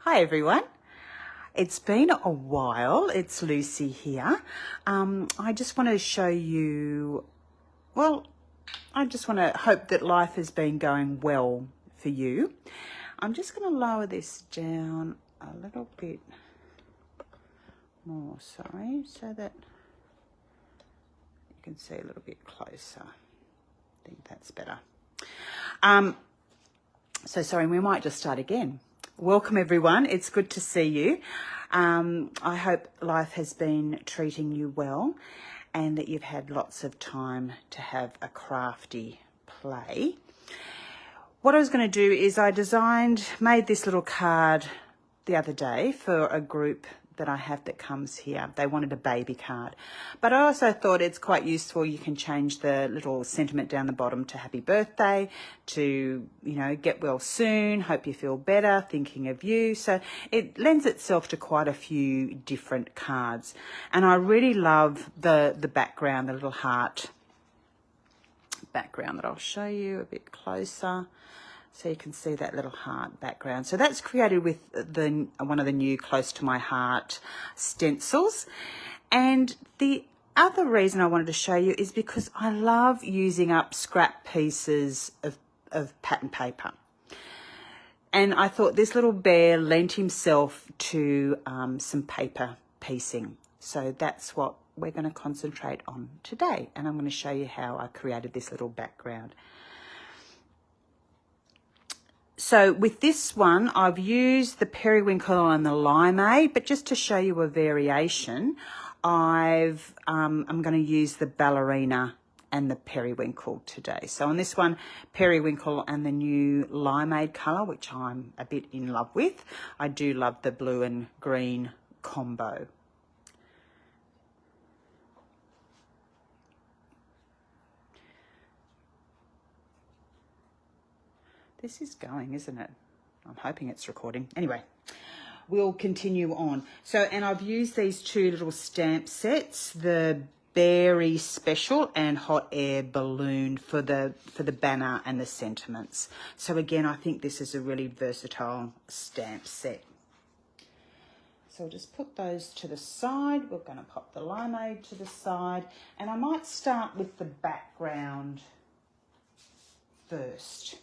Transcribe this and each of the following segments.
Hi everyone. It's been a while. It's Lucy here. I just want to show you, I just want to hope that life has been going well for you. I'm just going to lower this down a little bit more, sorry, so that you can see a little bit closer. I think that's better. So sorry, we might just start again. Welcome everyone, it's good to see you. I hope life has been treating you well and that you've had lots of time to have a crafty play. What I was going to do is I made this little card the other day for a group that I have that comes here. They wanted a baby card. But I also thought it's quite useful. You can change the little sentiment down the bottom to happy birthday, to, get well soon, hope you feel better, thinking of you. So it lends itself to quite a few different cards. And I really love the background, the little heart background that I'll show you a bit closer. So you can see that little heart background. So that's created with one of the new Close to My Heart stencils. And the other reason I wanted to show you is because I love using up scrap pieces of pattern paper. And I thought this little bear lent himself to some paper piecing. So that's what we're going to concentrate on today. And I'm going to show you how I created this little background. So with this one, I've used the periwinkle and the limeade, but just to show you a variation, I'm going to use the ballerina and the periwinkle today. So on this one, periwinkle and the new limeade colour, which I'm a bit in love with. I do love the blue and green combo. This is going, isn't it? I'm hoping it's recording. Anyway, we'll continue on. So, and I've used these two little stamp sets, the Berry Special and Hot Air Balloon for the banner and the sentiments. So again, I think this is a really versatile stamp set. So I'll just put those to the side. We're going to pop the limeade to the side. And I might start with the background first.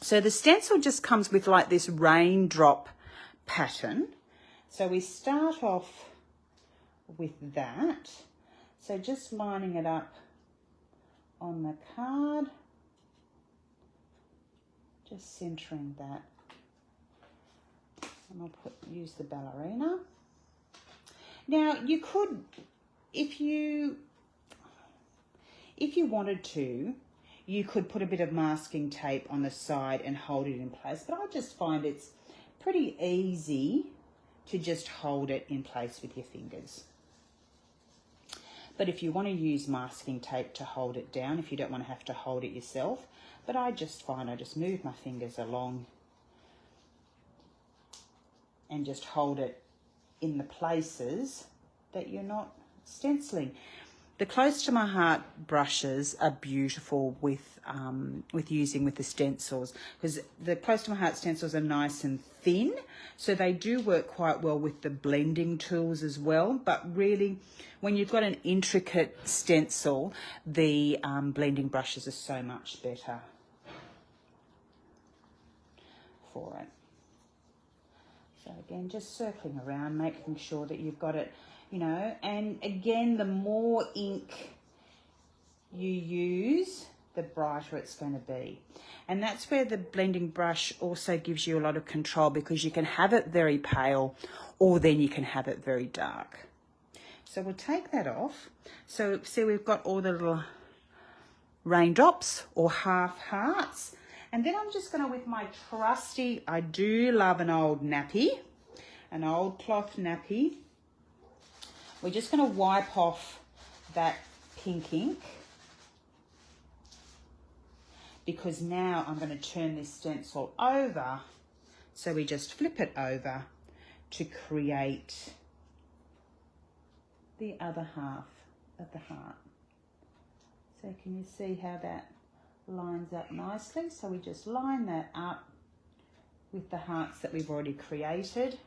So the stencil just comes with like this raindrop pattern. So we start off with that. So just lining it up on the card, just centering that. And I'll use the ballerina. Now you could, if you wanted to, you could put a bit of masking tape on the side and hold it in place. But I just find it's pretty easy to just hold it in place with your fingers. But if you want to use masking tape to hold it down, if you don't want to have to hold it yourself, but I just move my fingers along and just hold it in the places that you're not stenciling. The Close to My Heart brushes are beautiful with using with the stencils, because the Close to My Heart stencils are nice and thin, so they do work quite well with the blending tools as well. But really, when you've got an intricate stencil, the blending brushes are so much better for it. So again, just circling around, making sure that you've got it, and again, the more ink you use, the brighter it's going to be. And that's where the blending brush also gives you a lot of control, because you can have it very pale or then you can have it very dark. So we'll take that off. So see, we've got all the little raindrops or half hearts. And then I'm just going to, with my trusty, I do love an old nappy, an old cloth nappy. We're just going to wipe off that pink ink, because now I'm going to turn this stencil over. So we just flip it over to create the other half of the heart. So can you see how that lines up nicely? So we just line that up with the hearts that we've already created.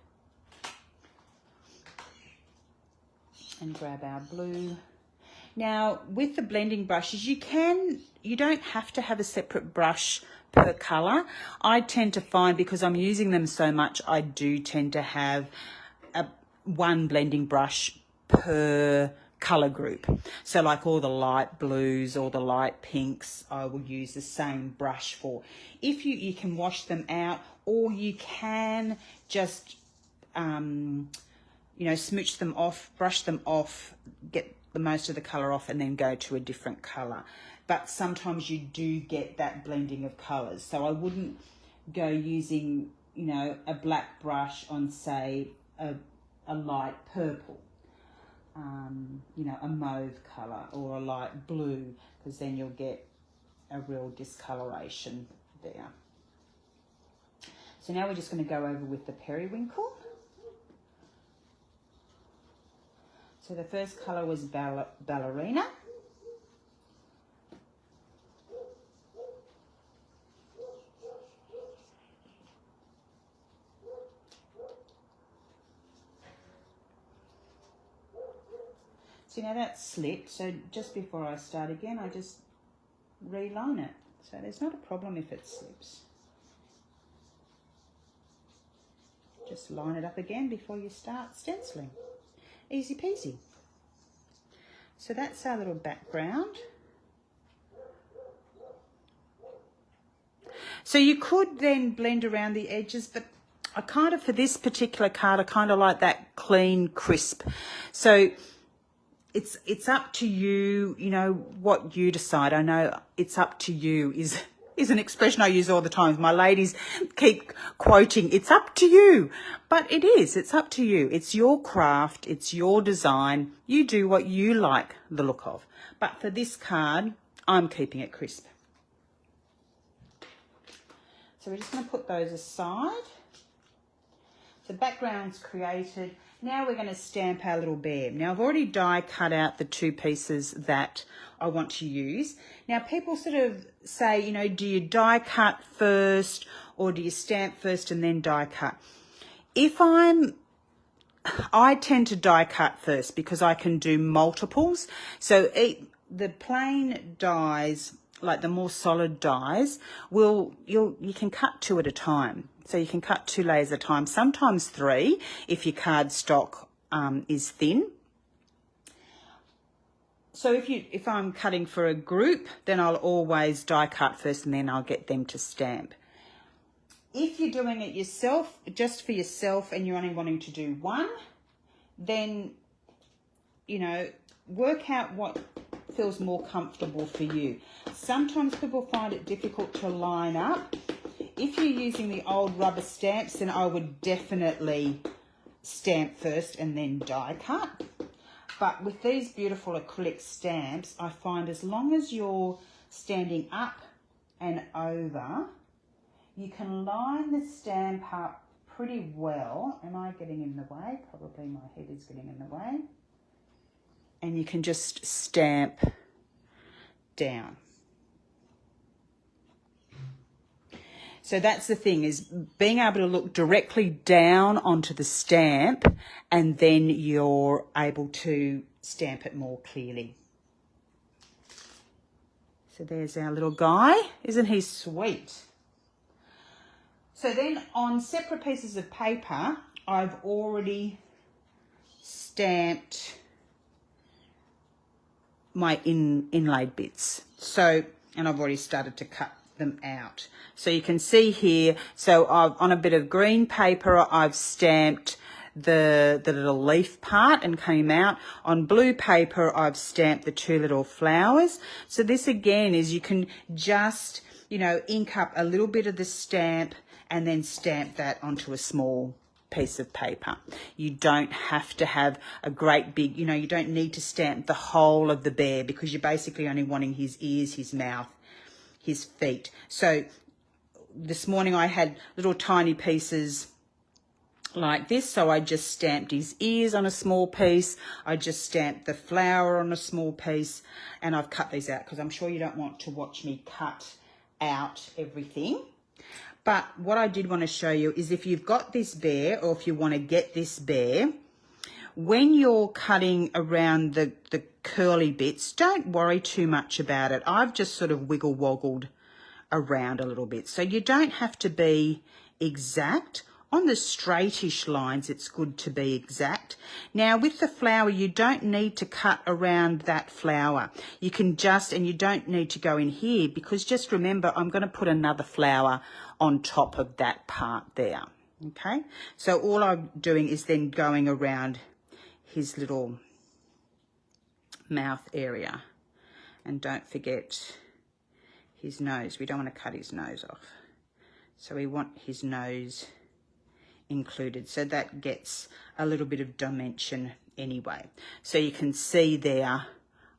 And grab our blue. Now, with the blending brushes, you don't have to have a separate brush per colour. I tend to find, because I'm using them so much, I do tend to have one blending brush per colour group. So like all the light blues or the light pinks, I will use the same brush for. If you can wash them out, or you can just you know, smooch them off, brush them off, get the most of the colour off, and then go to a different colour. But sometimes you do get that blending of colours. So I wouldn't go using, you know, a black brush on, say, a light purple, you know, a mauve colour, or a light blue, because then you'll get a real discoloration there. So now we're just going to go over with the periwinkle. So the first colour was Ballerina. So now that's slipped, so just before I start again, I just reline it. So there's not a problem if it slips. Just line it up again before you start stenciling. Easy peasy. So that's our little background. So you could then blend around the edges, but I kind of, for this particular card, I kind of like that clean, crisp. So it's up to you, you know, what you decide. I know it's up to you is an expression I use all the time. My ladies keep quoting, it's up to you. But it's up to you. It's your craft, it's your design. You do what you like the look of. But for this card, I'm keeping it crisp. So we're just going to put those aside. The background's created. Now we're going to stamp our little bear. Now I've already die cut out the two pieces that I want to use. Now people sort of say, you know, do you die cut first or do you stamp first and then die cut? I tend to die cut first because I can do multiples. So the plain dies, like the more solid dies, you can cut two at a time. So you can cut 2 layers at a time, sometimes 3 if your cardstock is thin. So if I'm cutting for a group, then I'll always die cut first and then I'll get them to stamp. If you're doing it yourself, just for yourself, and you're only wanting to do one, then, you know, work out what feels more comfortable for you. Sometimes people find it difficult to line up. If you're using the old rubber stamps, then I would definitely stamp first and then die cut. But with these beautiful acrylic stamps, I find as long as you're standing up and over, you can line the stamp up pretty well. Am I getting in the way? Probably my head is getting in the way. And you can just stamp down. So that's the thing, is being able to look directly down onto the stamp, and then you're able to stamp it more clearly. So there's our little guy. Isn't he sweet? So then on separate pieces of paper, I've already stamped my inlaid bits. So, and I've already started to cut them out. So you can see here, so on a bit of green paper, I've stamped the little leaf part and came out. On blue paper, I've stamped the 2 little flowers. So this again is, you can just, you know, ink up a little bit of the stamp and then stamp that onto a small piece of paper. You don't have to have a great big, you know, you don't need to stamp the whole of the bear, because you're basically only wanting his ears, his mouth, his feet. So this morning I had little tiny pieces like this, so I just stamped his ears on a small piece, I just stamped the flower on a small piece, and I've cut these out because I'm sure you don't want to watch me cut out everything. But what I did want to show you is if you've got this bare, or if you want to get this bare, when you're cutting around the curly bits, don't worry too much about it. I've just sort of wiggle woggled around a little bit. So you don't have to be exact. On the straightish lines, it's good to be exact. Now with the flower, you don't need to cut around that flower. You can just, and you don't need to go in here, because just remember, I'm going to put another flower on top of that part there. Okay, so all I'm doing is then going around his little mouth area. And don't forget his nose. We don't want to cut his nose off. So we want his nose included. So that gets a little bit of dimension anyway. So you can see there,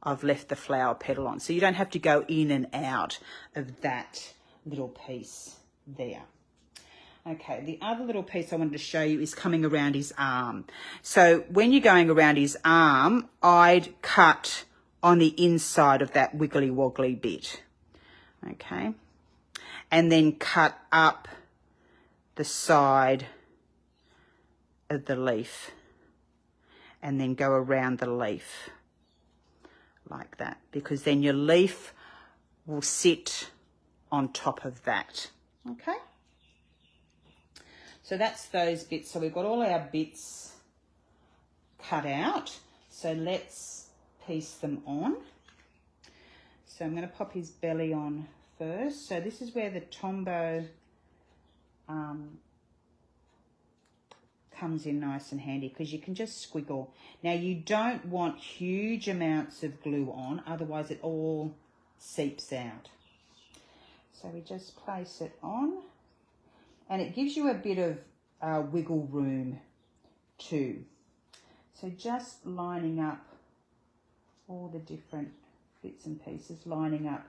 I've left the flower petal on. So you don't have to go in and out of that little piece there. Okay, the other little piece I wanted to show you is coming around his arm. So when you're going around his arm, I'd cut on the inside of that wiggly woggly bit. Okay, and then cut up the side of the leaf, and then go around the leaf like that, because then your leaf will sit on top of that. Okay, so that's those bits. So we've got all our bits cut out, so let's piece them on. So I'm going to pop his belly on first. So this is where the Tombow comes in nice and handy, because you can just squiggle. Now you don't want huge amounts of glue on, otherwise it all seeps out. So we just place it on, and it gives you a bit of wiggle room too. So just lining up all the different bits and pieces, lining up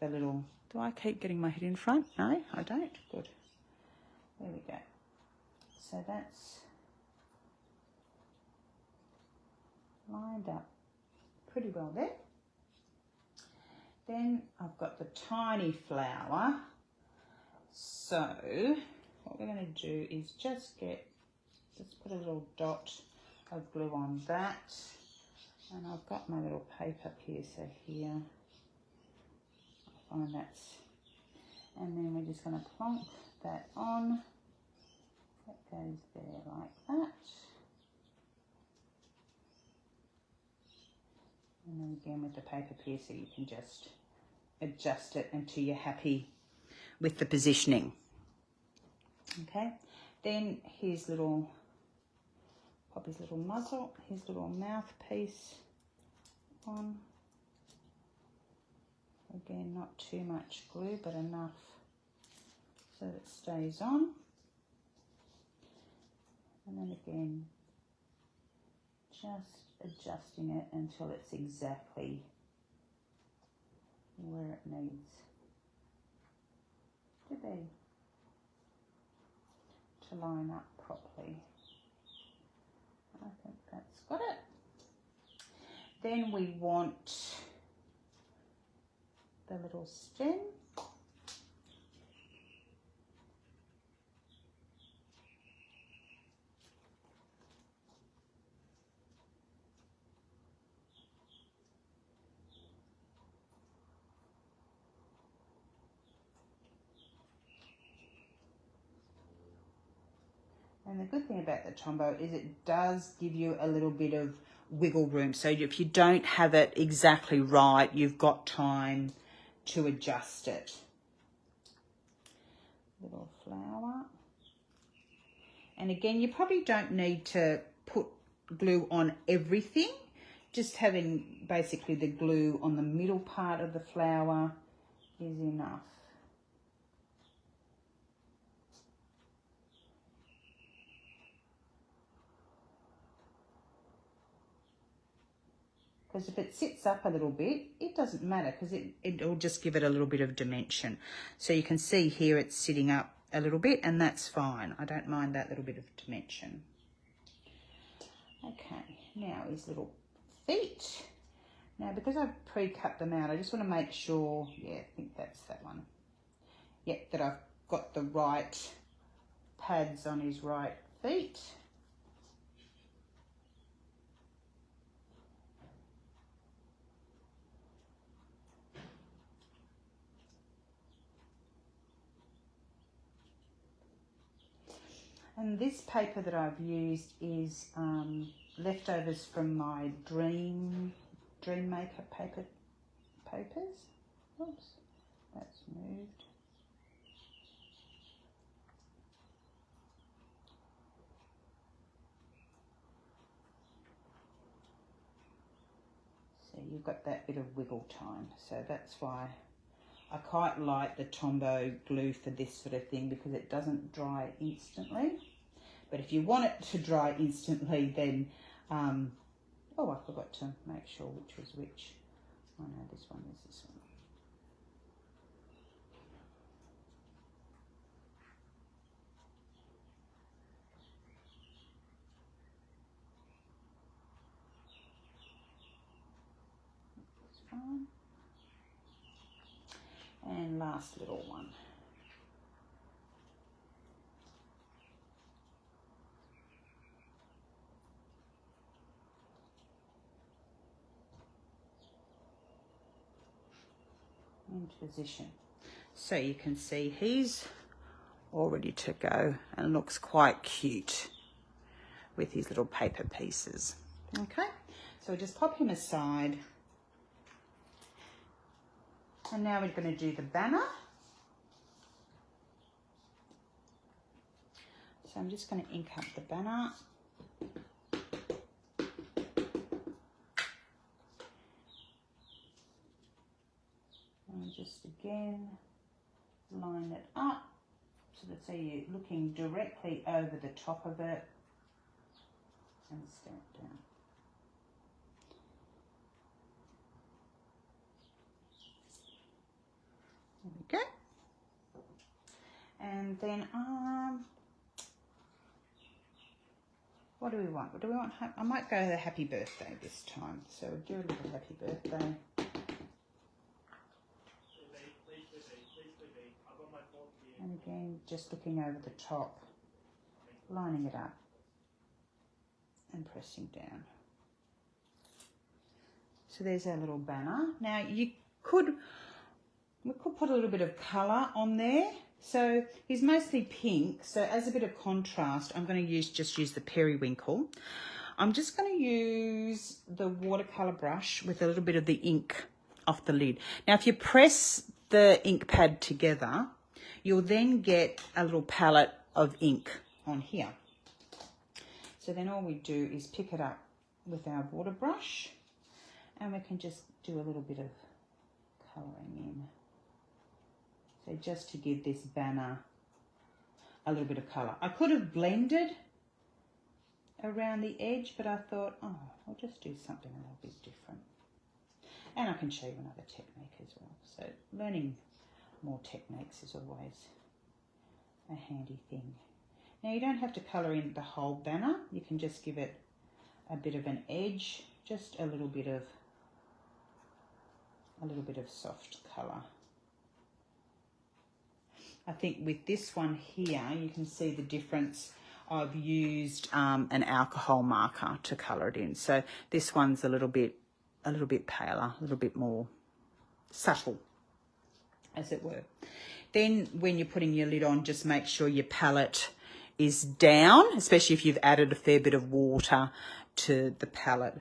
the little... Do I keep getting my head in front? No, I don't. Good. There we go. So that's lined up pretty well there. Then I've got the tiny flower. So what we're going to do is just put a little dot of glue on that. And I've got my little paper piercer here. I find that's, and then we're just going to plonk that on. That goes there like that. And then again with the paper piercer, you can just adjust it until you're happy with the positioning. Okay, then his little, pop his little muzzle, his little mouthpiece on. Again, not too much glue, but enough so that it stays on. And then again, just adjusting it until it's exactly where it needs to be to line up properly. I think that's got it. Then we want the little stem. And the good thing about the Tombow is it does give you a little bit of wiggle room. So if you don't have it exactly right, you've got time to adjust it. Little flower. And again, you probably don't need to put glue on everything. Just having basically the glue on the middle part of the flower is enough. Because if it sits up a little bit, it doesn't matter, because it'll just give it a little bit of dimension. So you can see here it's sitting up a little bit, and that's fine. I don't mind that little bit of dimension. Okay, now his little feet. Now, because I've pre-cut them out, I just want to make sure, yeah, I think that's that one. Yeah, that I've got the right pads on his right feet. And this paper that I've used is leftovers from my Dream Maker papers. Oops, that's moved. So you've got that bit of wiggle time. So that's why I quite like the Tombow glue for this sort of thing, because it doesn't dry instantly. But if you want it to dry instantly, then, oh, I forgot to make sure which was which. Oh no, this one is this one. That's fine. And last little one. Into position. So you can see he's all ready to go and looks quite cute with his little paper pieces. Okay, so we'll just pop him aside. And now we're going to do the banner. So I'm just going to ink up the banner. And just again line it up so that so you're looking directly over the top of it and stamp down. There we go. And then what do we want? What do we want? I might go the happy birthday this time. So we'll do a little happy birthday. And again, just looking over the top, lining it up and pressing down. So there's our little banner. Now we could put a little bit of colour on there. So he's mostly pink, so as a bit of contrast, I'm going to just use the periwinkle. I'm just going to use the watercolour brush with a little bit of the ink off the lid. Now if you press the ink pad together, you'll then get a little palette of ink on here. So then all we do is pick it up with our water brush and we can just do a little bit of colouring in. So just to give this banner a little bit of colour. I could have blended around the edge, but I thought, oh, I'll just do something a little bit different. And I can show you another technique as well. So learning more techniques is always a handy thing. Now you don't have to colour in the whole banner. You can just give it a bit of an edge, just a little bit of soft colour. I think with this one here, you can see the difference. I've used an alcohol marker to colour it in. So this one's a little bit paler, a little bit more subtle, as it were. Then when you're putting your lid on, just make sure your palette is down, especially if you've added a fair bit of water to the palette,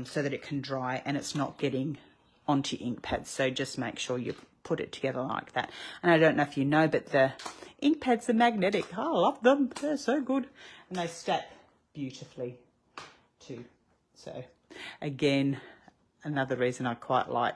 so that it can dry and it's not getting onto your ink pads. So just make sure you put it together like that. And I don't know if you know, but the ink pads are magnetic. I love them. They're so good. And they stack beautifully too. So again, another reason I quite like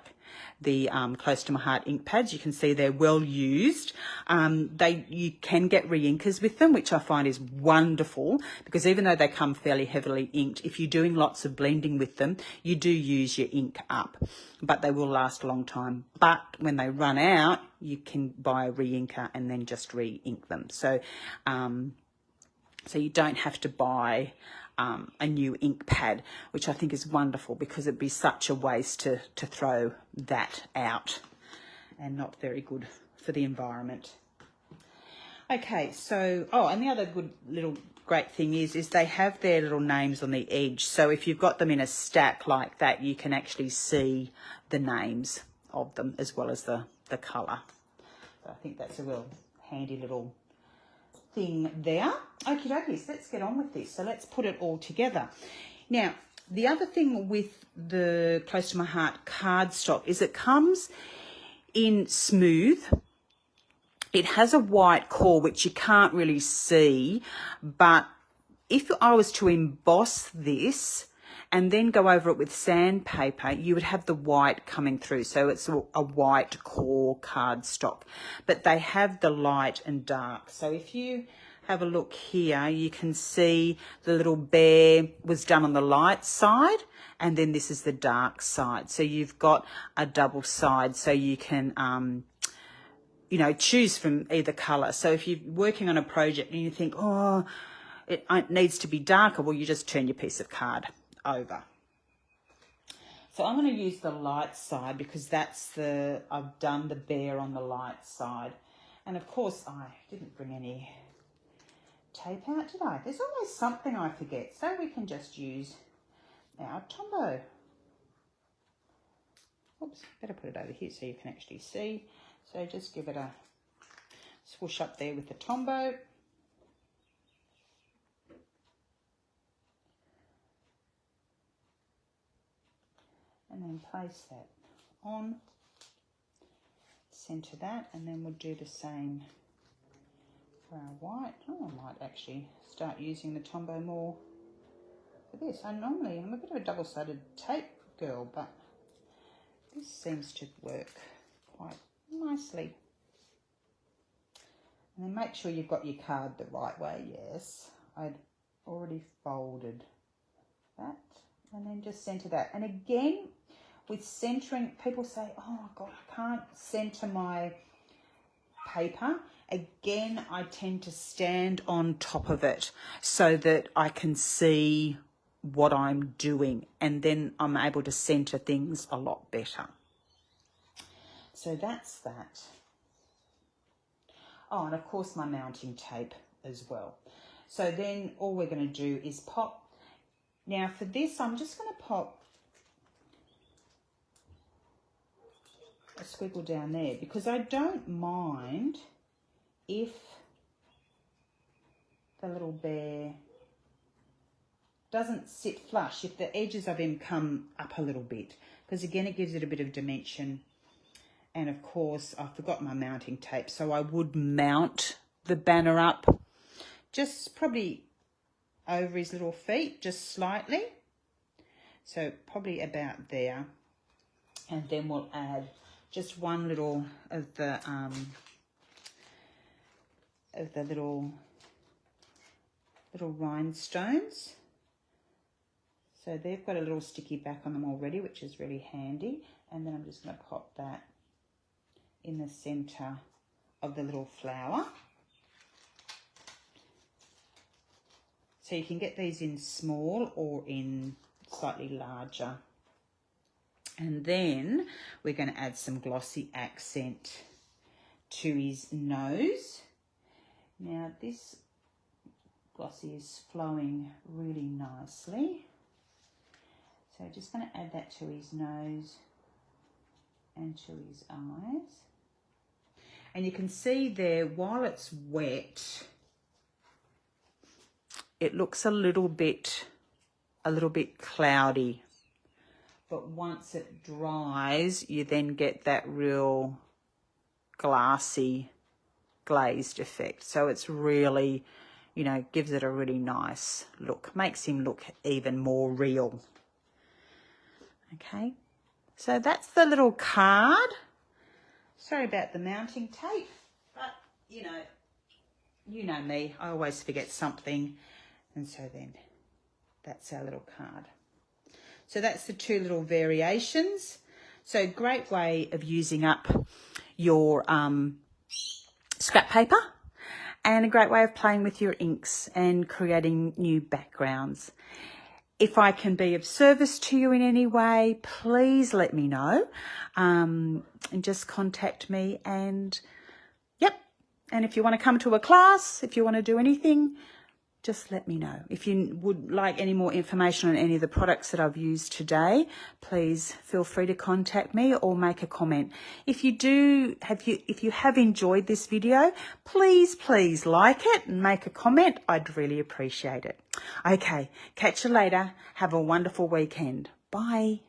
the Close to My Heart ink pads. You can see they're well used. You can get re-inkers with them, which I find is wonderful, because even though they come fairly heavily inked, if you're doing lots of blending with them, you do use your ink up, but they will last a long time. But when they run out, you can buy a re-inker and then just re-ink them. So, so you don't have to buy a new ink pad, which I think is wonderful, because it'd be such a waste to throw that out and not very good for the environment. Okay, so, oh, and the other good little great thing is they have their little names on the edge. So if you've got them in a stack like that, you can actually see the names of them as well as the colour. So I think that's a real handy little thing there. Okie dokies, let's get on with this. So let's put it all together. Now, the other thing with the Close to My Heart cardstock is it comes in smooth. It has a white core, which you can't really see, but if I was to emboss this and then go over it with sandpaper, you would have the white coming through. So it's a white core cardstock, but they have the light and dark. So if you have a look here, you can see the little bear was done on the light side, and then this is the dark side. So you've got a double side, so you can you know, choose from either colour. So if you're working on a project and you think, oh, it needs to be darker, well, you just turn your piece of card over. So I'm going to use the light side because I've done the bear on the light side. And of course, I didn't bring any tape out, did I? There's always something I forget. So we can just use our Tombow. Oops, better put it over here so you can actually see. So just give it a swoosh up there with the Tombow. And then place that on, centre that, and then we'll do the same for our white. Oh, I might actually start using the Tombow more for this. I'm a bit of a double-sided tape girl, but this seems to work quite nicely. And then make sure you've got your card the right way. Yes, I'd already folded that, and then just centre that. And again, with centering, people say, oh God, I can't centre my paper. Again, I tend to stand on top of it so that I can see what I'm doing, and then I'm able to centre things a lot better. So that's that. Oh, and of course my mounting tape as well. So then all we're going to do is pop. Now for this, I'm just going to pop a squiggle down there because I don't mind if the little bear doesn't sit flush, if the edges of him come up a little bit, because again it gives it a bit of dimension. And of course I forgot my mounting tape, so I would mount the banner up just probably over his little feet, just slightly, so probably about there. And then we'll add just one little of the little rhinestones. So they've got a little sticky back on them already, which is really handy. And then I'm just going to pop that in the centre of the little flower. So you can get these in small or in slightly larger. And then we're going to add some glossy accent to his nose. Now this glossy is flowing really nicely. So just going to add that to his nose and to his eyes. And you can see there, while it's wet, it looks a little bit cloudy. But once it dries, you then get that real glassy, glazed effect. So it's really, you know, gives it a really nice look, makes him look even more real. Okay, so that's the little card. Sorry about the mounting tape, but you know me, I always forget something. And so then that's our little card. So that's the two little variations. So great way of using up your scrap paper, and a great way of playing with your inks and creating new backgrounds. If I can be of service to you in any way, please let me know, and just contact me. And yep, And if you want to come to a class, if you want to do anything, just let me know. If you would like any more information on any of the products that I've used today, please feel free to contact me or make a comment. If you have enjoyed this video, please like it and make a comment. I'd really appreciate it. Okay, catch you later. Have a wonderful weekend. Bye.